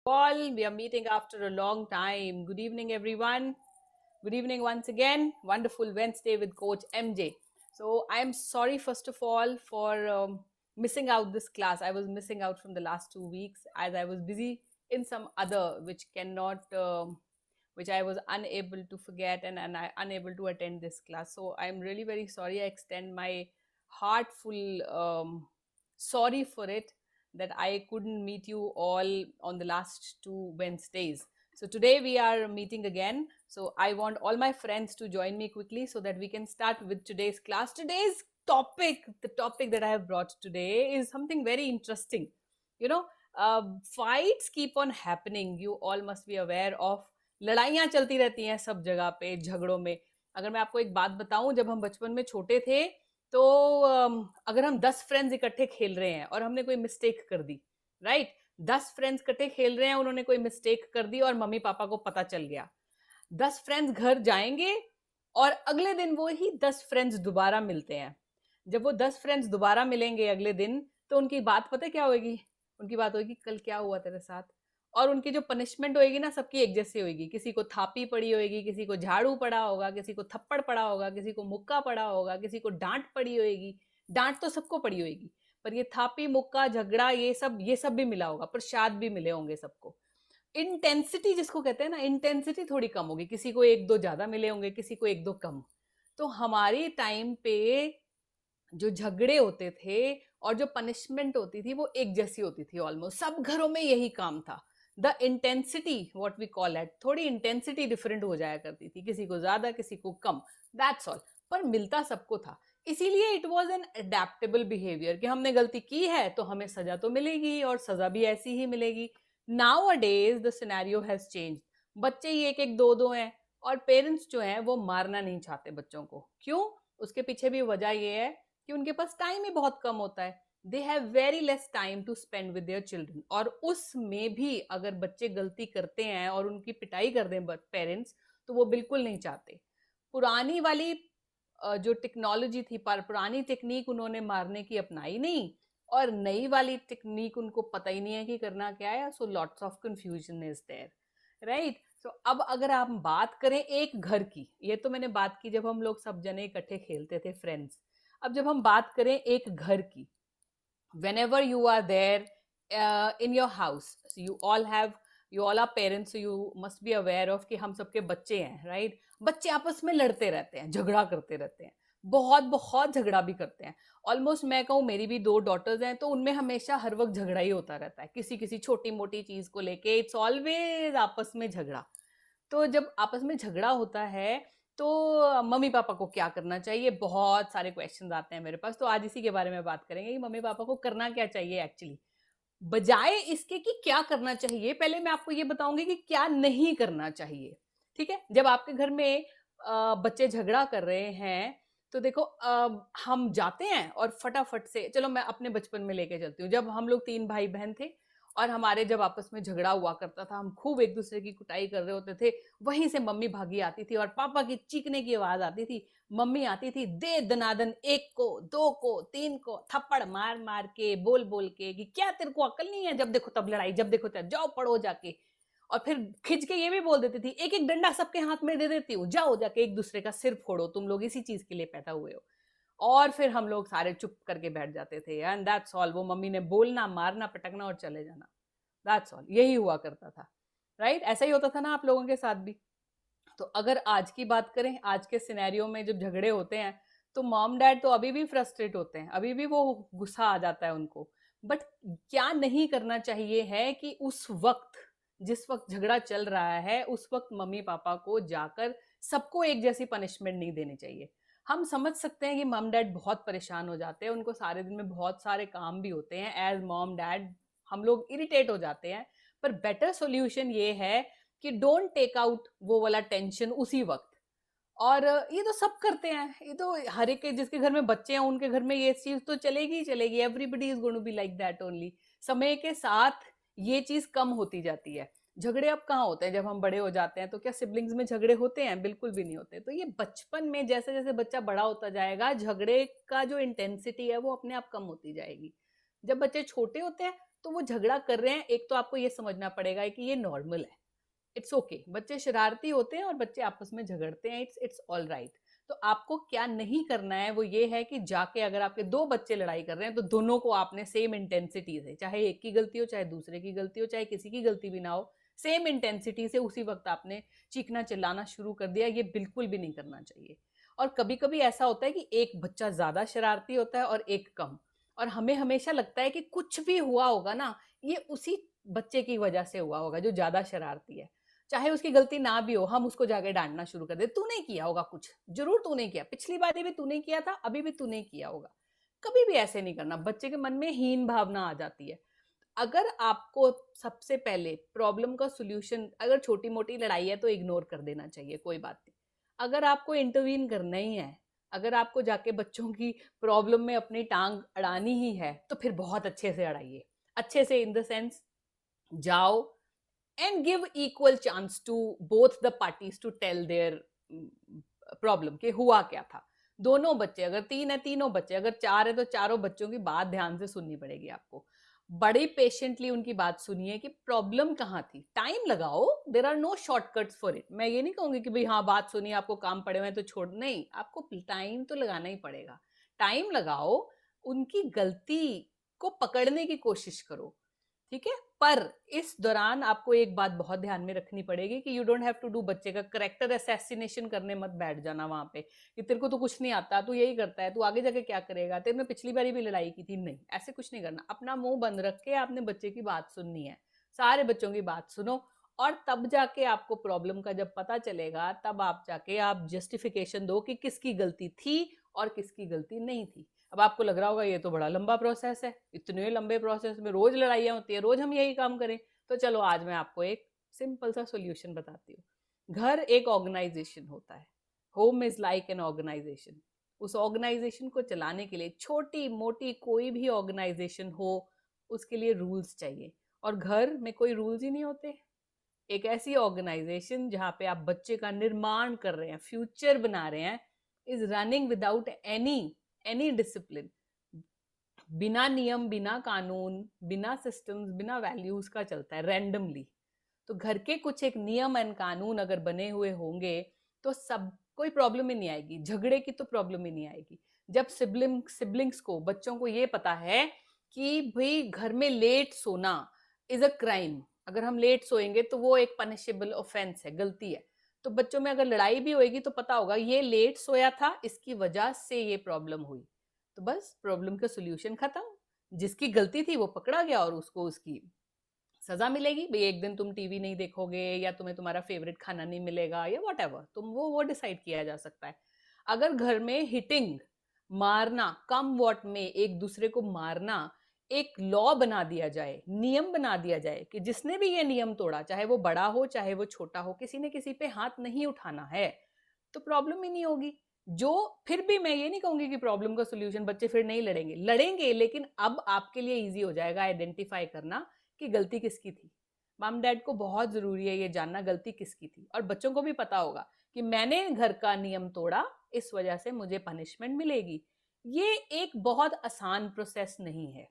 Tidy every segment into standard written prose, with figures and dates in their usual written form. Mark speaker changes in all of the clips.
Speaker 1: All. We are meeting after a long time. Good evening, everyone. Good evening once again. Wonderful Wednesday with Coach MJ. So, I am sorry, first of all, for missing out this class. I was missing out from the last 2 weeks as I was busy in some other which I was unable to forget and I unable to attend this class. So, I am really very sorry. I extend my heartful sorry for it that I couldn't meet you all on the last 2 Wednesdays. So today we are meeting again. So I want all my friends to join me quickly so that we can start with today's class. Today's topic, the topic that I have brought today is something very interesting. You know, fights keep on happening. You all must be aware of. लड़ाइयाँ चलती रहती हैं सब जगह पे, झगड़ों में. अगर मैं आपको एक बात बताऊं, जब हम बचपन में छोटे थे तो अगर हम 10 फ्रेंड्स इकट्ठे खेल रहे हैं और हमने कोई मिस्टेक कर दी, राइट, 10 फ्रेंड्स इकट्ठे खेल रहे हैं, उन्होंने कोई मिस्टेक कर दी और मम्मी पापा को पता चल गया, 10 फ्रेंड्स घर जाएंगे और अगले दिन वो ही 10 फ्रेंड्स दोबारा मिलते हैं. जब वो 10 फ्रेंड्स दोबारा मिलेंगे अगले दिन, तो उनकी बात पता क्या होगी? उनकी बात होगी कल क्या हुआ तेरे साथ. और उनकी जो पनिशमेंट होगी ना, सबकी एक जैसी होगी. किसी को थापी पड़ी होगी, किसी को झाड़ू पड़ा होगा, किसी को थप्पड़ पड़ा होगा, किसी को मुक्का पड़ा होगा, किसी को डांट पड़ी होगी. डांट तो सबको पड़ी होगी, पर ये थापी, मुक्का, झगड़ा, ये सब भी मिला होगा. प्रसाद भी मिले होंगे सबको. इंटेंसिटी जिसको कहते हैं ना, इंटेंसिटी थोड़ी कम होगी. किसी को एक दो ज्यादा मिले होंगे, किसी को एक दो कम. तो हमारी टाइम पे जो झगड़े होते थे और जो पनिशमेंट होती थी वो एक जैसी होती थी. ऑलमोस्ट सब घरों में यही काम था. The intensity, what we call it, थोड़ी इंटेंसिटी डिफरेंट हो जाया करती थी. किसी को ज्यादा, किसी को कम. That's all. पर मिलता सबको था. इसीलिए it was an adaptable behaviour कि हमने गलती की है तो हमें सजा तो मिलेगी और सजा भी ऐसी ही मिलेगी. Now a days the scenario has change. बच्चे ही एक एक दो दो हैं और पेरेंट्स जो हैं वो मारना नहीं चाहते बच्चों को. क्यों? उसके पीछे भी वजह ये है कि उनके पास टाइम ही बहुत कम होता है. They have very less time to spend with their children. और उसमें भी अगर बच्चे गलती करते हैं और उनकी पिटाई कर दें पेरेंट्स, तो वो बिल्कुल नहीं चाहते. पुरानी वाली जो टेक्नोलॉजी थी, पर पुरानी टेक्निक उन्होंने मारने की अपनाई नहीं, और नई वाली टेक्निक उनको पता ही नहीं है कि करना क्या है. So lots of confusion is there, right. So अब अगर आप बात करें एक घर की, ये तो मैंने बात की जब हम लोग सब जने इकट्ठे खेलते थे, फ्रेंड्स. अब जब हम बात करें एक घर की, whenever you are there in your house, so you all are parents, so you must be aware of कि हम सबके बच्चे हैं, right. बच्चे आपस में लड़ते रहते हैं, झगड़ा करते रहते हैं, बहुत बहुत झगड़ा भी करते हैं. ऑलमोस्ट मैं कहूँ, मेरी भी 2 डॉटर्स हैं, तो उनमें हमेशा हर वक्त झगड़ा ही होता रहता है. किसी किसी छोटी मोटी चीज को लेके इट्स ऑलवेज आपस में झगड़ा. तो जब आपस में झगड़ा होता है तो मम्मी पापा को क्या करना चाहिए, बहुत सारे क्वेश्चंस आते हैं मेरे पास. तो आज इसी के बारे में बात करेंगे कि मम्मी पापा को करना क्या चाहिए एक्चुअली, बजाय इसके कि क्या करना चाहिए. पहले मैं आपको ये बताऊंगी कि क्या नहीं करना चाहिए. ठीक है. जब आपके घर में बच्चे झगड़ा कर रहे हैं, तो देखो, हम जाते हैं और फटाफट से, चलो मैं अपने बचपन में लेके चलती हूँ. जब हम लोग 3 भाई बहन थे और हमारे जब आपस में झगड़ा हुआ करता था, हम खूब एक दूसरे की कुटाई कर रहे होते थे, वहीं से मम्मी भागी आती थी और पापा की चीखने की आवाज आती थी. मम्मी आती थी दे दनादन, 1 को 2 को 3 को थप्पड़ मार मार के, बोल बोल के कि क्या तेरे को अकल नहीं है, जब देखो तब लड़ाई, जब देखो तब जाओ पढ़ो जाके. और फिर खिंच के ये भी बोल देती थी, एक एक डंडा सबके हाथ में दे देती हूँ, जाओ जाके एक दूसरे का सिर फोड़ो, तुम लोग इसी चीज के लिए पैदा हुए हो. और फिर हम लोग सारे चुप करके बैठ जाते थे, एंड दैट्स ऑल. वो मम्मी ने बोलना, मारना, पटकना और चले जाना. That's all. यही हुआ करता था, राइट. ऐसा ही होता था ना आप लोगों के साथ भी. तो अगर आज की बात करें, आज के सिनेरियो में जब झगड़े होते हैं, तो मॉम डैड तो अभी भी फ्रस्ट्रेट होते हैं, अभी भी वो गुस्सा आ जाता है उनको. बट क्या नहीं करना चाहिए है कि उस वक्त, जिस वक्त झगड़ा चल रहा है, उस वक्त मम्मी पापा को जाकर सबको एक जैसी पनिशमेंट नहीं देनी चाहिए. हम समझ सकते हैं कि मॉम डैड बहुत परेशान हो जाते हैं, उनको सारे दिन में बहुत सारे काम भी होते हैं. एज मॉम डैड हम लोग इरिटेट हो जाते हैं, पर बेटर सॉल्यूशन ये है कि डोंट टेक आउट वो वाला टेंशन उसी वक्त. और ये तो सब करते हैं, ये तो हर एक जिसके घर में बच्चे हैं उनके घर में ये चीज तो चलेगी ही चलेगी. Everybody is going to be like that only. समय के साथ ये चीज कम होती जाती है. झगड़े अब कहाँ होते हैं, जब हम बड़े हो जाते हैं तो क्या सिबलिंग्स में झगड़े होते हैं? बिल्कुल भी नहीं होते. तो ये बचपन में जैसे जैसे बच्चा बड़ा होता जाएगा, झगड़े का जो इंटेंसिटी है वो अपने आप कम होती जाएगी. जब बच्चे छोटे होते हैं तो वो झगड़ा कर रहे हैं, एक तो आपको ये समझना पड़ेगा कि ये नॉर्मल है, इट्स ओके, बच्चे शरारती होते हैं और बच्चे आपस में झगड़ते हैं, इट्स ऑल राइट। तो आपको क्या नहीं करना है वो ये है कि जाके अगर आपके दो बच्चे लड़ाई कर रहे हैं तो दोनों को आपने सेम इंटेंसिटी से, चाहे एक की गलती हो चाहे दूसरे की गलती हो चाहे किसी की गलती भी ना हो, सेम इंटेंसिटी से उसी वक्त आपने चीखना चिल्लाना शुरू कर दिया, ये बिल्कुल भी नहीं करना चाहिए। और कभी कभी ऐसा होता है कि एक बच्चा ज्यादा शरारती होता है और एक कम, और हमें हमेशा लगता है कि कुछ भी हुआ होगा ना ये उसी बच्चे की वजह से हुआ होगा जो ज्यादा शरारती है, चाहे उसकी गलती ना भी हो, हम उसको जाके डांटना शुरू कर दे, तूने किया होगा कुछ, जरूर तूने किया, पिछली बार भी तूने किया था, अभी भी तूने किया होगा। कभी भी ऐसे नहीं करना, बच्चे के मन में हीन भावना आ जाती है। अगर आपको सबसे पहले प्रॉब्लम का सोल्यूशन, अगर छोटी मोटी लड़ाई है तो इग्नोर कर देना चाहिए, कोई बात नहीं। अगर आपको इंटरवीन करना ही है, अगर आपको जाके बच्चों की प्रॉब्लम में अपनी टांग अड़ानी ही है, तो फिर बहुत अच्छे से अड़ाइए। अच्छे से इन द सेंस, जाओ and give equal chance to both the parties to tell their problem कि हुआ क्या था। दोनों बच्चे, अगर तीन है तीनों बच्चे, अगर चार है तो चारों बच्चों की बात ध्यान से सुननी पड़ेगी आपको, बड़ी पेशेंटली उनकी बात सुनिए कि प्रॉब्लम कहाँ थी, टाइम लगाओ, there are no shortcuts for it. मैं ये नहीं कहूंगी कि भाई हाँ बात सुनिए आपको काम पड़े हुए तो छोड़, नहीं, आपको टाइम तो लगाना ही पड़ेगा। टाइम लगाओ, उनकी गलती को पकड़ने की कोशिश करो, ठीक है। पर इस दौरान आपको एक बात बहुत ध्यान में रखनी पड़ेगी कि you don't have to do, बच्चे का करेक्टर असैसिनेशन करने मत बैठ जाना वहां पे कि तेरे को तो कुछ नहीं आता, तू यही करता है, तू आगे जाके क्या करेगा, तेरे में पिछली बारी भी लड़ाई की थी, नहीं, ऐसे कुछ नहीं करना। अपना मुंह बंद रख के आपने बच्चे की बात सुननी है, सारे बच्चों की बात सुनो, और तब जाके आपको प्रॉब्लम का जब पता चलेगा तब आप जाके आप जस्टिफिकेशन दो कि किसकी गलती थी और किसकी गलती नहीं थी। अब आपको लग रहा होगा ये तो बड़ा लंबा प्रोसेस है, इतने लंबे प्रोसेस में रोज लड़ाइयाँ होती है, रोज हम यही काम करें, तो चलो आज मैं आपको एक सिंपल सा सोल्यूशन बताती हूँ। घर एक ऑर्गेनाइजेशन होता है, home is like an organisation. उस ऑर्गेनाइजेशन को चलाने के लिए, छोटी मोटी कोई भी ऑर्गेनाइजेशन हो, उसके लिए रूल्स चाहिए, और घर में कोई रूल्स ही नहीं होते। एक ऐसी ऑर्गेनाइजेशन जहाँ पे आप बच्चे का निर्माण कर रहे हैं, फ्यूचर बना रहे हैं, is running without any discipline, बिना नियम, बिना कानून, बिना सिस्टम्स, बिना वैल्यूज का चलता है रैंडमली। तो घर के कुछ एक नियम एंड कानून अगर बने हुए होंगे तो सब कोई प्रॉब्लम ही नहीं आएगी, झगड़े की तो प्रॉब्लम ही नहीं आएगी। जब सिबलिंग्स को, बच्चों को ये पता है कि भाई घर में लेट सोना इज अ क्राइम, अगर हम लेट सोएंगे तो वो एक पनिशेबल ऑफेंस है, गलती है, तो बच्चों में अगर लड़ाई भी होगी तो पता होगा ये लेट सोया था, इसकी वजह से ये प्रॉब्लम हुई, तो बस प्रॉब्लम का सोल्यूशन खत्म। जिसकी गलती थी वो पकड़ा गया और उसको उसकी सजा मिलेगी, भाई एक दिन तुम टीवी नहीं देखोगे या तुम्हें तुम्हारा फेवरेट खाना नहीं मिलेगा या वट एवर, तुम वो डिसाइड किया जा सकता है। अगर घर में हिटिंग, मारना, कम वॉट में एक दूसरे को मारना एक लॉ बना दिया जाए, नियम बना दिया जाए कि जिसने भी ये नियम तोड़ा, चाहे वो बड़ा हो चाहे वो छोटा हो, किसी ने किसी पे हाथ नहीं उठाना है, तो प्रॉब्लम ही नहीं होगी। जो, फिर भी मैं ये नहीं कहूंगी कि प्रॉब्लम का सोल्यूशन, बच्चे फिर नहीं लड़ेंगे, लड़ेंगे, लेकिन अब आपके लिए इजी हो जाएगा आइडेंटिफाई करना कि गलती किसकी थी। मम डैड को बहुत जरूरी है ये जानना गलती किसकी थी, और बच्चों को भी पता होगा कि मैंने घर का नियम तोड़ा, इस वजह से मुझे पनिशमेंट मिलेगी। ये एक बहुत आसान प्रोसेस नहीं है,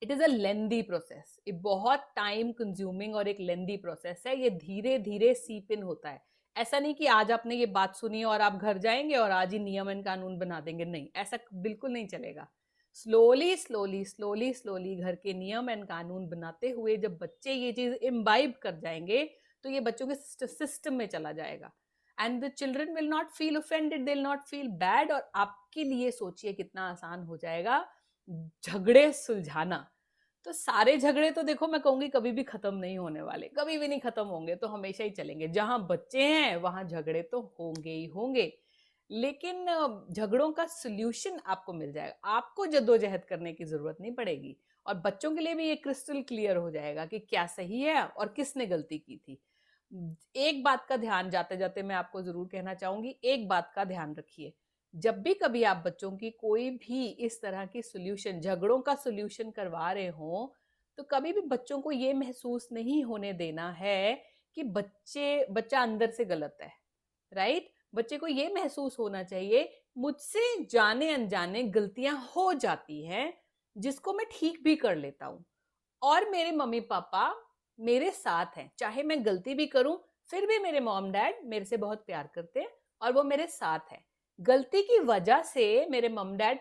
Speaker 1: it is a lengthy process, ये बहुत टाइम कंज्यूमिंग और एक लेंदी प्रोसेस है, ये धीरे धीरे सीप इन होता है। ऐसा नहीं कि आज आपने ये बात सुनी और आप घर जाएंगे और आज ही नियम एंड कानून बना देंगे, नहीं, ऐसा बिल्कुल नहीं चलेगा। स्लोली स्लोली स्लोली स्लोली घर के नियम एंड कानून बनाते हुए जब बच्चे ये चीज इम्बाइब कर जाएंगे तो ये बच्चों के सिस्टम में चला जाएगा, and the children will not feel offended, they will not feel bad, और आपके लिए सोचिए कितना आसान हो जाएगा झगड़े सुलझाना। तो सारे झगड़े तो देखो मैं कहूंगी कभी भी खत्म नहीं होने वाले, कभी भी नहीं खत्म होंगे, तो हमेशा ही चलेंगे, जहां बच्चे हैं वहां झगड़े तो होंगे ही होंगे, लेकिन झगड़ों का सोल्यूशन आपको मिल जाएगा, आपको जद्दोजहद करने की जरूरत नहीं पड़ेगी, और बच्चों के लिए भी ये क्रिस्टल क्लियर हो जाएगा कि क्या सही है और किसने गलती की थी। एक बात का ध्यान, जाते जाते मैं आपको जरूर कहना चाहूंगी, एक बात का ध्यान रखिए, जब भी कभी आप बच्चों की कोई भी इस तरह की सोल्यूशन, झगड़ों का सोल्यूशन करवा रहे हो, तो कभी भी बच्चों को ये महसूस नहीं होने देना है कि बच्चा अंदर से गलत है, राइट। बच्चे को ये महसूस होना चाहिए मुझसे जाने अनजाने गलतियां हो जाती हैं जिसको मैं ठीक भी कर लेता हूँ, और मेरे मम्मी पापा मेरे साथ हैं, चाहे मैं गलती भी करूं फिर भी मेरे मॉम डैड मेरे से बहुत प्यार करते हैं और वो मेरे साथ हैं। गलती की वजह से मेरे मॉम डैड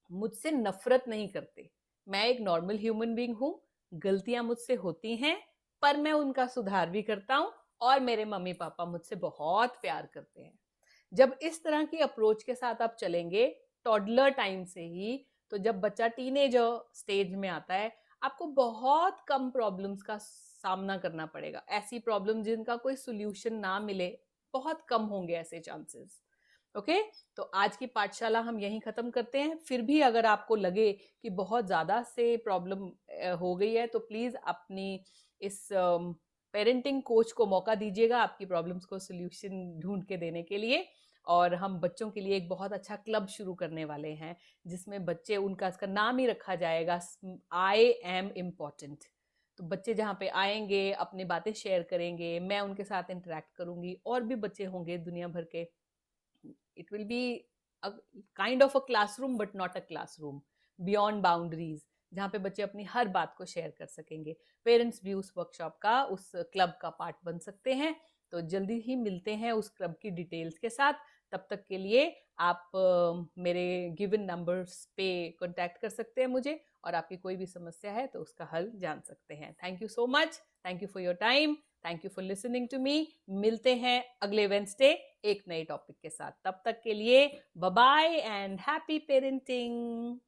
Speaker 1: मुझसे नफरत नहीं करते। मैं एक नॉर्मल ह्यूमन बीइंग हूं, गलतियां मुझसे होती हैं, पर मैं उनका सुधार भी करता हूं और मेरे मम्मी पापा मुझसे बहुत प्यार करते हैं। जब इस तरह की अप्रोच के साथ आप चलेंगे टॉडलर टाइम से ही, तो जब बच्चा टीनेजर स्टेज में आता है, आपको बहुत कम प्रॉब्लम्स का सामना करना पड़ेगा। ऐसी प्रॉब्लम जिनका कोई सोल्यूशन ना मिले, बहुत कम होंगे ऐसे चांसेस। ओके, तो आज की पाठशाला हम यहीं खत्म करते हैं। फिर भी अगर आपको लगे कि बहुत ज्यादा से प्रॉब्लम हो गई है, तो प्लीज अपनी इस पेरेंटिंग कोच को मौका दीजिएगा आपकी प्रॉब्लम्स को सोल्यूशन ढूंढ के देने के लिए। और हम बच्चों के लिए एक बहुत अच्छा क्लब शुरू करने वाले हैं, जिसमें बच्चे, उनका इसका नाम ही रखा जाएगा आई एम इम्पॉर्टेंट। तो बच्चे जहाँ पे आएंगे, अपनी बातें शेयर करेंगे, मैं उनके साथ इंटरेक्ट करूंगी, और भी बच्चे होंगे दुनिया भर के। It will be a kind of a classroom but not a classroom, beyond boundaries, जहाँ पे बच्चे अपनी हर बात को शेयर कर सकेंगे। पेरेंट्स भी उस वर्कशॉप का, उस क्लब का पार्ट बन सकते हैं। तो जल्दी ही मिलते हैं उस क्लब की डिटेल्स के साथ। तब तक के लिए आप मेरे गिवन नंबर्स पे कांटेक्ट कर सकते हैं मुझे, और आपकी कोई भी समस्या है तो उसका हल जान सकते हैं। Thank you so much, thank you for your time, thank you for listening to me. मिलते हैं अगले वेंसडे एक नए टॉपिक के साथ। तब तक के लिए bye bye and happy parenting.